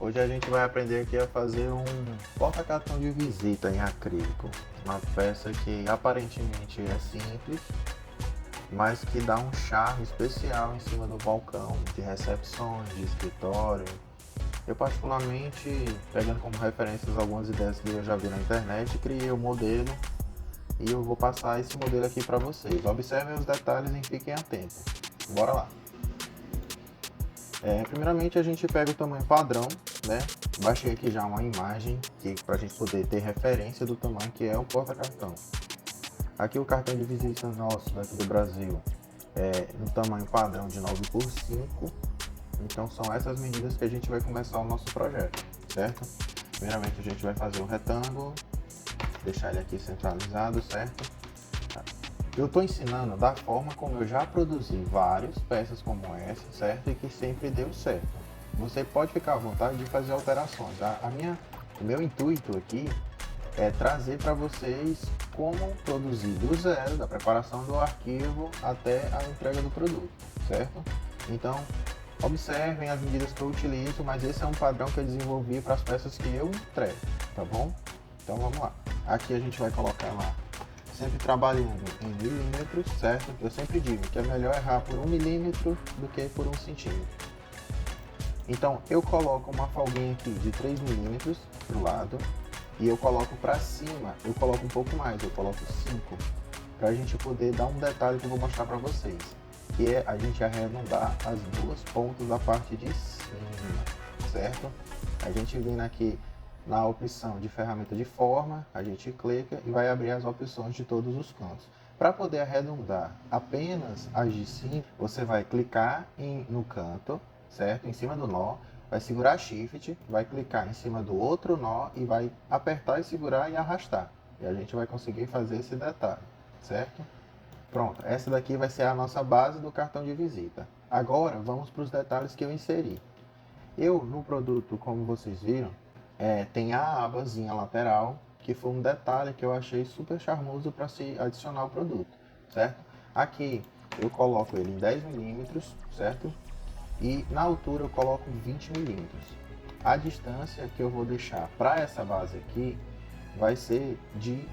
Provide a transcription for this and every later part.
Hoje a gente vai aprender aqui a fazer um porta-cartão de visita em acrílico. Uma peça que aparentemente é simples, mas que dá um charme especial em cima do balcão de recepções, de escritório. Eu particularmente, pegando como referências algumas ideias que eu já vi na internet, criei o modelo e eu vou passar esse modelo aqui para vocês. Observem os detalhes e fiquem atentos. Bora lá! Primeiramente a gente pega o tamanho padrão, né? Baixei aqui já uma imagem para a gente poder ter referência do tamanho que é o porta-cartão. Aqui o cartão de visita nosso daqui do Brasil é no tamanho padrão de 9 por 5. Então são essas medidas que a gente vai começar o nosso projeto, certo? Primeiramente a gente vai fazer o retângulo, deixar ele aqui centralizado, certo? Eu estou ensinando da forma como eu já produzi várias peças como essa, certo? E que sempre deu certo. Você pode ficar à vontade de fazer alterações. O meu intuito aqui é trazer para vocês como produzir do zero, da preparação do arquivo até a entrega do produto, certo? Então, observem as medidas que eu utilizo, mas esse é um padrão que eu desenvolvi para as peças que eu entrego, tá bom? Então vamos lá. Aqui a gente vai colocar lá, sempre trabalhando em milímetros, certo? Eu sempre digo que é melhor errar por 1 milímetro do que por 1 centímetro. Então eu coloco uma folguinha aqui de 3 milímetros pro lado e eu coloco para cima, eu coloco um pouco mais, eu coloco 5, para a gente poder dar um detalhe que eu vou mostrar para vocês, que é a gente arredondar as duas pontas da parte de cima, certo? A gente vem aqui na opção de ferramenta de forma, a gente clica e vai abrir as opções de todos os cantos. Para poder arredondar apenas as de cima, você vai clicar no canto, certo? Em cima do nó, vai segurar Shift, vai clicar em cima do outro nó e vai apertar e segurar e arrastar. E a gente vai conseguir fazer esse detalhe, certo? Pronto, essa daqui vai ser a nossa base do cartão de visita. Agora vamos para os detalhes que eu inseri. Eu, no produto, como vocês viram, tem a abazinha lateral, que foi um detalhe que eu achei super charmoso para se adicionar ao produto, certo? Aqui eu coloco ele em 10 milímetros, certo? E na altura eu coloco 20 milímetros. A distância que eu vou deixar para essa base aqui vai ser de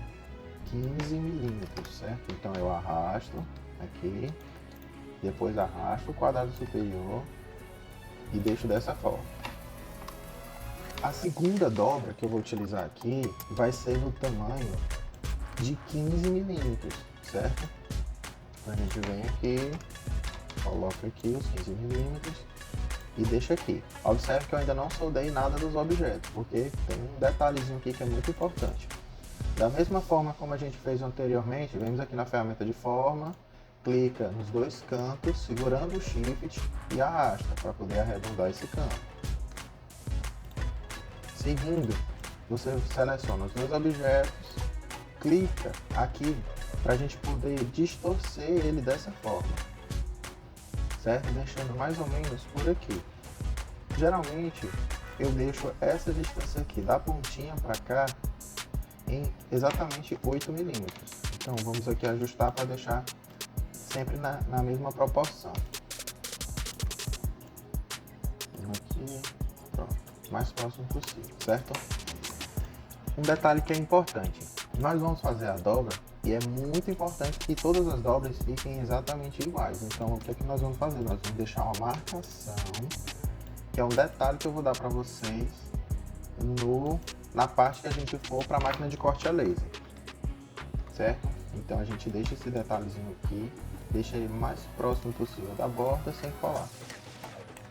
15 milímetros, certo? Então eu arrasto aqui, depois arrasto o quadrado superior e deixo dessa forma. A segunda dobra que eu vou utilizar aqui vai ser no tamanho de 15 milímetros, certo? Então a gente vem aqui, coloca aqui os 15 milímetros e deixa aqui. Observe que eu ainda não soldei nada dos objetos, porque tem um detalhezinho aqui que é muito importante. Da mesma forma como a gente fez anteriormente, vemos aqui na ferramenta de forma, clica nos dois cantos, segurando o Shift e arrasta para poder arredondar esse canto. Seguindo, você seleciona os dois objetos, clica aqui para a gente poder distorcer ele dessa forma, certo? Deixando mais ou menos por aqui. Geralmente eu deixo essa distância aqui da pontinha para cá em exatamente 8 milímetros. Então vamos aqui ajustar para deixar sempre na mesma proporção. Aqui, pronto, mais próximo possível, certo? Um detalhe que é importante, nós vamos fazer a dobra e é muito importante que todas as dobras fiquem exatamente iguais. Então o que é que nós vamos fazer? Nós vamos deixar uma marcação, que é um detalhe que eu vou dar para vocês na parte que a gente for para a máquina de corte a laser, certo? Então a gente deixa esse detalhezinho aqui, deixa ele mais próximo possível da borda sem colar.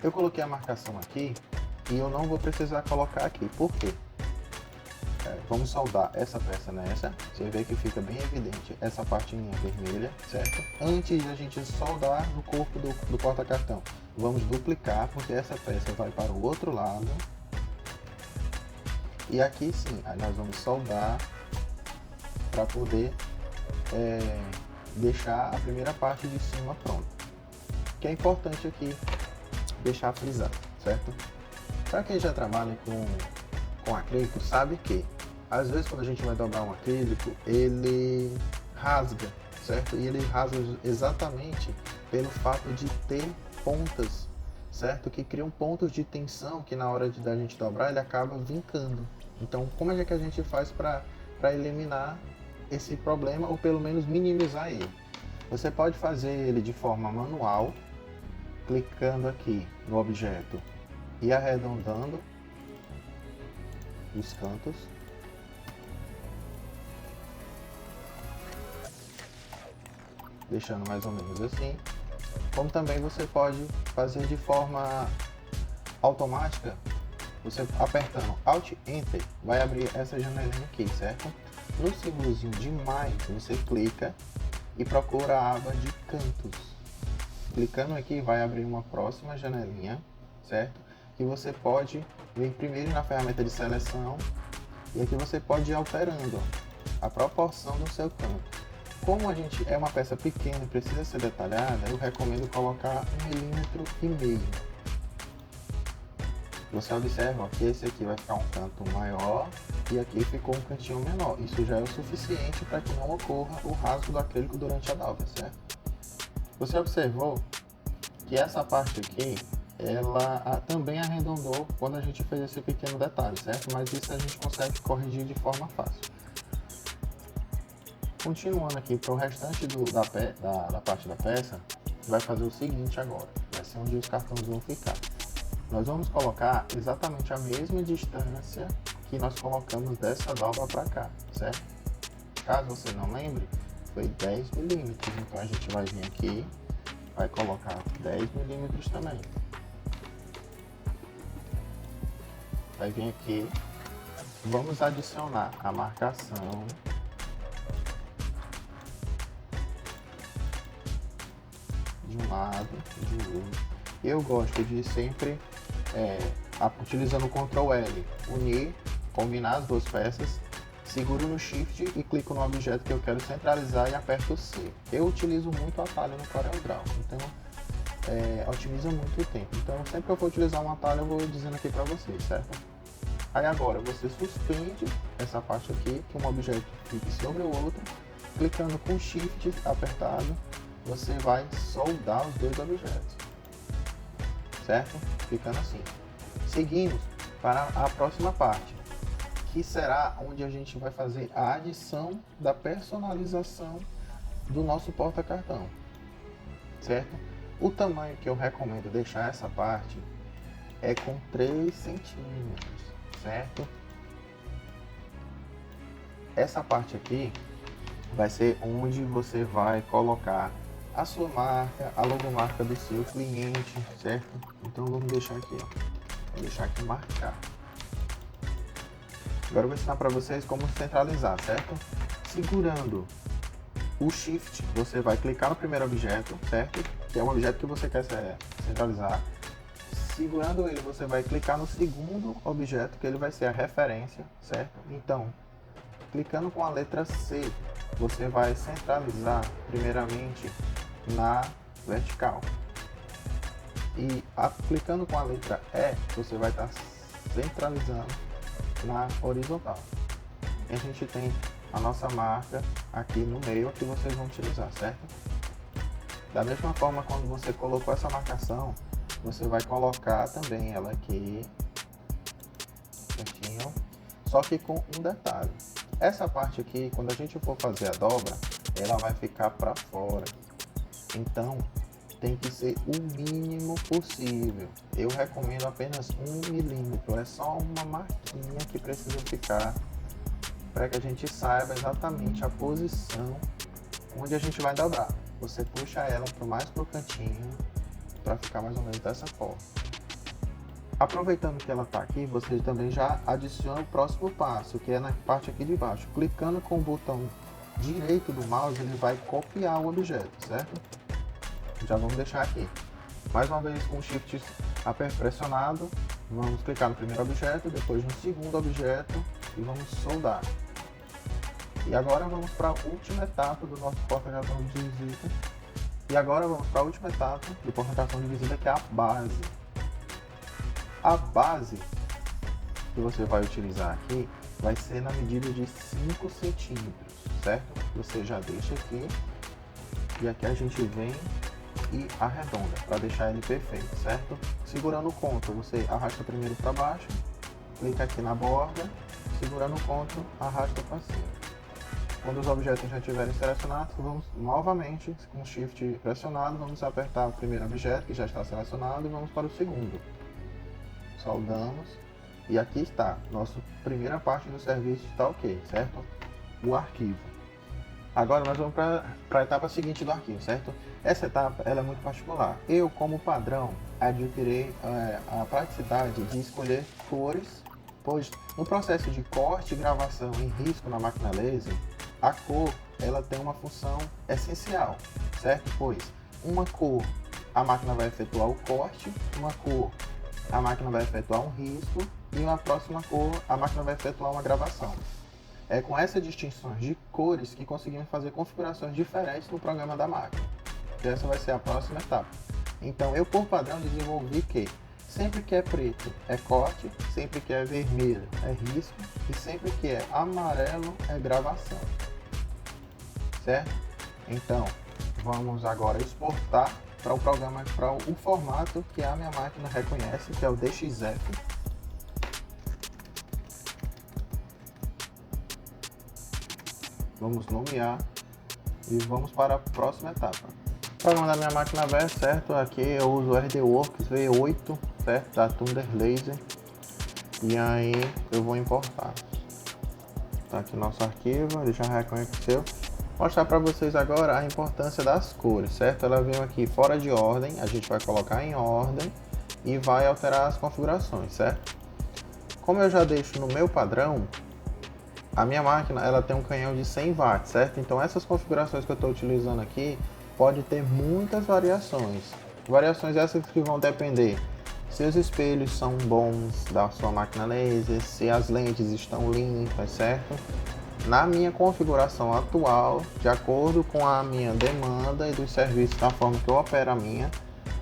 Eu coloquei a marcação aqui e eu não vou precisar colocar aqui, por quê? Vamos soldar essa peça nessa, você vê que fica bem evidente essa partinha vermelha, certo? Antes de a gente soldar no corpo do porta-cartão, vamos duplicar, porque essa peça vai para o outro lado. E aqui sim, aí nós vamos soldar para poder deixar a primeira parte de cima pronta. O que é importante aqui deixar frisado, certo? Para quem já trabalha com acrílico, sabe que às vezes quando a gente vai dobrar um acrílico, ele rasga, certo? E ele rasga exatamente pelo fato de ter pontas certo? Que criam pontos de tensão que na hora da gente dobrar ele acaba vincando. Então, como é que a gente faz para eliminar esse problema ou pelo menos minimizar ele? Você pode fazer ele de forma manual, clicando aqui no objeto e arredondando os cantos. Deixando mais ou menos assim. Como também você pode fazer de forma automática, você apertando Alt Enter, vai abrir essa janelinha aqui, certo? No símbolozinho de mais, você clica e procura a aba de cantos. Clicando aqui, vai abrir uma próxima janelinha, certo? Que você pode vir primeiro na ferramenta de seleção e aqui você pode ir alterando a proporção do seu canto. Como a gente é uma peça pequena e precisa ser detalhada, eu recomendo colocar 1,5 mm. Você observa que esse aqui vai ficar um canto maior e aqui ficou um cantinho menor. Isso já é o suficiente para que não ocorra o rasgo do acrílico durante a dobra, certo? Você observou que essa parte aqui, ela também arredondou quando a gente fez esse pequeno detalhe, certo? Mas isso a gente consegue corrigir de forma fácil. Continuando aqui para o restante da parte da peça, vai fazer o seguinte agora, vai ser onde os cartões vão ficar. Nós vamos colocar exatamente a mesma distância que nós colocamos dessa dobra para cá, certo? Caso você não lembre, foi 10 mm, então a gente vai vir aqui, vai colocar 10 mm também. Vai vir aqui, vamos adicionar a marcação de um lado e de outro. Eu gosto de sempre, utilizando o Ctrl L, unir, combinar as duas peças, seguro no Shift e clico no objeto que eu quero centralizar e aperto C. Eu utilizo muito o atalho no CorelDRAW, então otimiza muito o tempo. Então sempre que eu for utilizar um atalho eu vou dizendo aqui para vocês, certo? Aí agora você suspende essa parte aqui, que um objeto fique sobre o outro, clicando com Shift apertado, você vai soldar os dois objetos, certo? Ficando assim. Seguimos para a próxima parte, que será onde a gente vai fazer a adição da personalização do nosso porta-cartão, certo? O tamanho que eu recomendo deixar essa parte é com 3 centímetros, certo? Essa parte aqui vai ser onde você vai colocar a sua marca, a logomarca do seu cliente, certo? Então vamos deixar aqui, ó. Vou deixar aqui marcar. Agora eu vou ensinar para vocês como centralizar, certo? Segurando o Shift, você vai clicar no primeiro objeto, certo? Que é o objeto que você quer centralizar. Segurando ele, você vai clicar no segundo objeto, que ele vai ser a referência, certo? Então, clicando com a letra C, você vai centralizar primeiramente na vertical. E clicando com a letra E, você vai estar centralizando na horizontal. E a gente tem a nossa marca aqui no meio que vocês vão utilizar, certo? Da mesma forma, quando você colocou essa marcação, você vai colocar também ela aqui certinho, só que com um detalhe. Essa parte aqui, quando a gente for fazer a dobra, ela vai ficar para fora. Então, tem que ser o mínimo possível. Eu recomendo apenas 1 milímetro. É só uma marquinha que precisa ficar para que a gente saiba exatamente a posição onde a gente vai dobrar. Você puxa ela mais pro cantinho para ficar mais ou menos dessa forma. Aproveitando que ela está aqui, você também já adiciona o próximo passo, que é na parte aqui de baixo. Clicando com o botão direito do mouse, ele vai copiar o objeto, certo? Já vamos deixar aqui. Mais uma vez com o Shift pressionado, vamos clicar no primeiro objeto, depois no segundo objeto e vamos soldar. E agora vamos para a última etapa do nosso porta-cartão de visita. E agora vamos para a última etapa do porta-cartão de visita, que é a base. A base que você vai utilizar aqui vai ser na medida de 5 centímetros, certo? Você já deixa aqui e aqui a gente vem e arredonda, para deixar ele perfeito, certo? Segurando o ponto, você arrasta primeiro para baixo, clica aqui na borda, segurando o ponto, arrasta para cima. Quando os objetos já estiverem selecionados, vamos novamente, com o Shift pressionado, vamos apertar o primeiro objeto que já está selecionado e vamos para o segundo. Soldamos e aqui está, nossa primeira parte do serviço está ok, certo? O arquivo. Agora nós vamos para a etapa seguinte do arquivo, certo? Essa etapa ela é muito particular. Eu, como padrão, adquiri a praticidade de escolher cores, pois no processo de corte e gravação em risco na máquina laser, a cor ela tem uma função essencial, certo? Pois uma cor a máquina vai efetuar o corte, uma cor a máquina vai efetuar um risco e uma próxima cor a máquina vai efetuar uma gravação. É com essas distinções de cores que conseguimos fazer configurações diferentes no programa da máquina. Essa vai ser a próxima etapa. Então eu, por padrão, desenvolvi que sempre que é preto é corte, sempre que é vermelho é risco e sempre que é amarelo é gravação. Certo? Então vamos agora exportar para o programa, para o formato que a minha máquina reconhece, que é o DXF. Vamos nomear e vamos para a próxima etapa. O programa da minha máquina VES, certo? Aqui eu uso o RDWorks V8, certo? Da Thunder Laser. E aí eu vou importar. Tá aqui nosso arquivo, ele já reconheceu. Vou mostrar para vocês agora a importância das cores, certo? Ela vem aqui fora de ordem, a gente vai colocar em ordem e vai alterar as configurações, certo? Como eu já deixo no meu padrão, a minha máquina ela tem um canhão de 100 watts, certo? Então essas configurações que eu estou utilizando aqui pode ter muitas variações. Variações essas que vão depender se os espelhos são bons da sua máquina laser, se as lentes estão limpas, certo? Na minha configuração atual, de acordo com a minha demanda e dos serviços da forma que eu opero a minha,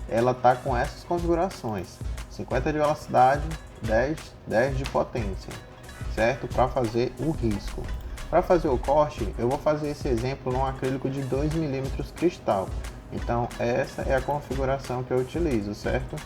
ela está com essas configurações: 50 de velocidade, 10 de potência, certo? Para fazer o risco. Para fazer o corte, eu vou fazer esse exemplo num acrílico de 2 mm cristal. Então essa é a configuração que eu utilizo, certo?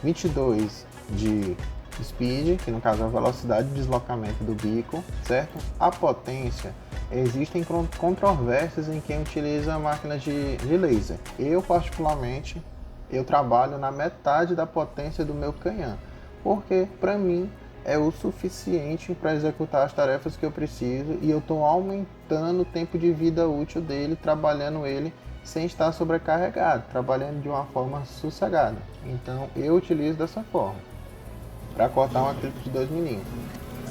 22 de speed, que no caso é a velocidade de deslocamento do bico, certo? A potência, existem controvérsias em quem utiliza máquinas de laser. Eu particularmente, eu trabalho na metade da potência do meu canhão, porque para mim é o suficiente para executar as tarefas que eu preciso e eu estou aumentando o tempo de vida útil dele, trabalhando ele sem estar sobrecarregado, trabalhando de uma forma sossegada. Então eu utilizo dessa forma para cortar um acrílico de 2 mm.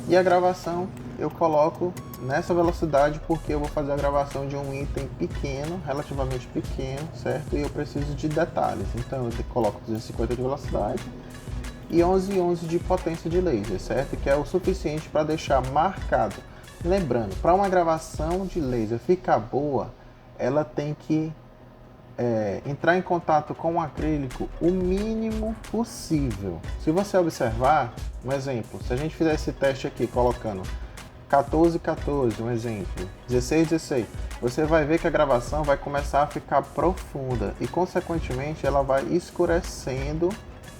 E a gravação eu coloco nessa velocidade porque eu vou fazer a gravação de um item pequeno, relativamente pequeno, certo? E eu preciso de detalhes. Então eu coloco 250 de velocidade e 11 de potência de laser, certo? Que é o suficiente para deixar marcado. Lembrando, para uma gravação de laser ficar boa, ela tem que entrar em contato com o acrílico o mínimo possível. Se você observar, um exemplo, se a gente fizer esse teste aqui colocando 14:14, um exemplo, 16:16, você vai ver que a gravação vai começar a ficar profunda e consequentemente ela vai escurecendo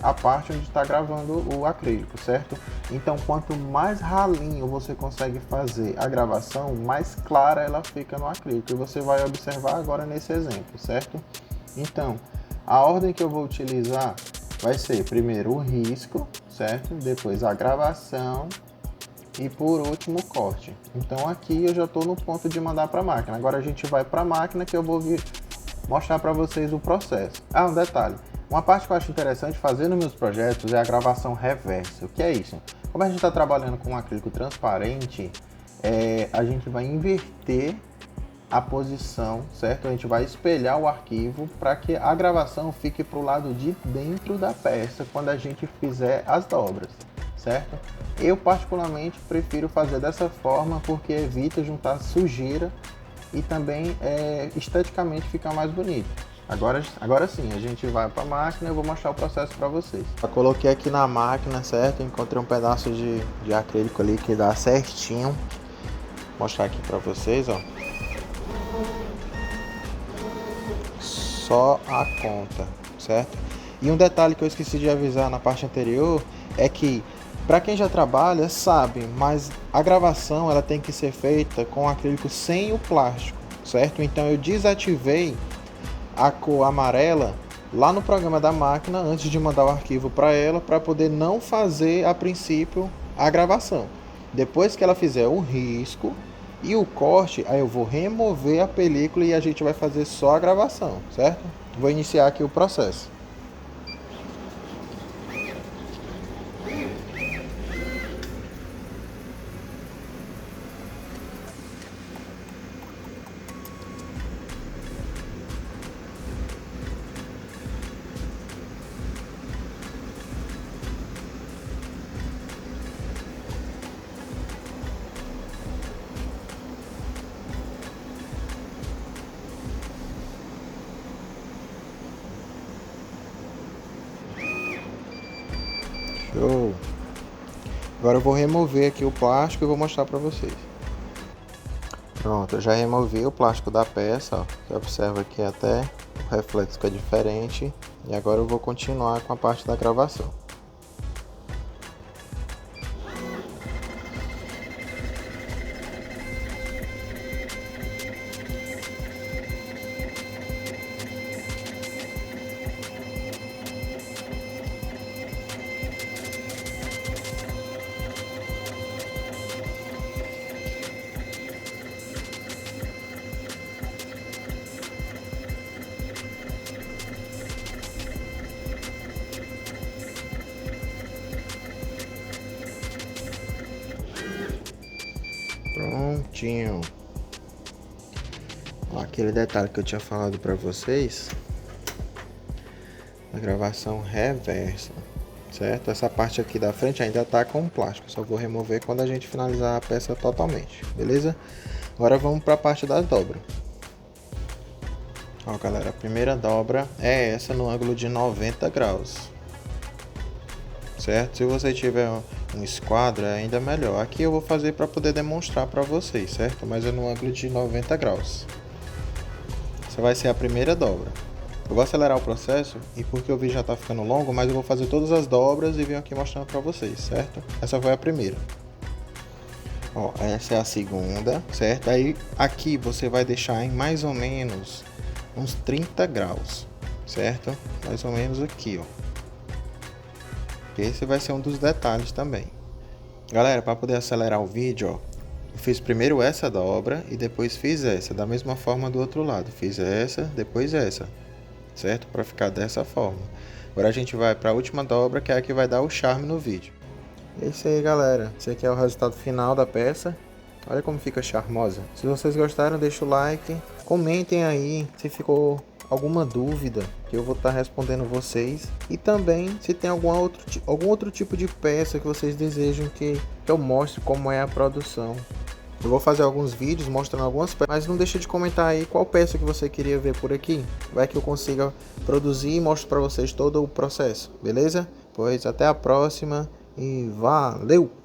a parte onde está gravando o acrílico, certo? Então quanto mais ralinho você consegue fazer a gravação, mais clara ela fica no acrílico, e você vai observar agora nesse exemplo, certo? Então a ordem que eu vou utilizar vai ser primeiro o risco, certo? Depois a gravação e por último o corte. Então aqui eu já estou no ponto de mandar para a máquina. Agora a gente vai para a máquina que eu vou mostrar para vocês o processo. Ah, um detalhe. Uma parte que eu acho interessante fazer nos meus projetos é a gravação reversa. O que é isso? Como a gente está trabalhando com um acrílico transparente, a gente vai inverter a posição, certo? A gente vai espelhar o arquivo para que a gravação fique para o lado de dentro da peça quando a gente fizer as dobras, certo? Eu particularmente prefiro fazer dessa forma porque evita juntar sujeira e também esteticamente fica mais bonito. Agora sim, a gente vai para a máquina e eu vou mostrar o processo para vocês. Eu coloquei aqui na máquina, certo? Encontrei um pedaço de acrílico ali que dá certinho. Vou mostrar aqui para vocês, ó. só a conta, certo? E um detalhe que eu esqueci de avisar na parte anterior é que, para quem já trabalha, sabe, mas a gravação ela tem que ser feita com acrílico sem o plástico, certo? Então eu desativei a cor amarela lá no programa da máquina antes de mandar o arquivo para ela, para poder não fazer a princípio a gravação. Depois que ela fizer o risco e o corte, aí eu vou remover a película e a gente vai fazer só a gravação, certo? Vou iniciar aqui o processo. Show! Agora eu vou remover aqui o plástico e vou mostrar para vocês. Pronto, eu já removi o plástico da peça, ó. Você observa que até o reflexo é diferente. E agora eu vou continuar com a parte da gravação. Prontinho. Ó, aquele detalhe que eu tinha falado para vocês, a gravação reversa, certo? Essa parte aqui da frente ainda tá com plástico, só vou remover quando a gente finalizar a peça totalmente, beleza? Agora vamos para a parte das dobras. Ó, galera, a primeira dobra é essa no ângulo de 90 graus, certo? Se você tiver um esquadro é ainda melhor. Aqui eu vou fazer para poder demonstrar para vocês, certo? Mas é no ângulo de 90 graus. Essa vai ser a primeira dobra. Eu vou acelerar o processo e porque o vídeo já tá ficando longo, mas eu vou fazer todas as dobras e venho aqui mostrando para vocês, certo? Essa foi a primeira. Ó, essa é a segunda, certo? Aí aqui você vai deixar em mais ou menos uns 30 graus, certo? Mais ou menos aqui, ó. Esse vai ser um dos detalhes também. Galera, para poder acelerar o vídeo, ó, eu fiz primeiro essa dobra e depois fiz essa, da mesma forma do outro lado. Fiz essa, depois essa, certo? Para ficar dessa forma. Agora a gente vai para a última dobra, que é a que vai dar o charme no vídeo. É isso aí, galera. Esse aqui é o resultado final da peça. Olha como fica charmosa. Se vocês gostaram, deixa o like. Comentem aí se ficou alguma dúvida, que eu vou estar respondendo vocês. E também se tem algum outro tipo de peça que vocês desejam que eu mostre como é a produção. Eu vou fazer alguns vídeos mostrando algumas peças, mas não deixa de comentar aí qual peça que você queria ver por aqui. Vai que eu consiga produzir e mostro para vocês todo o processo, beleza? Pois até a próxima e valeu!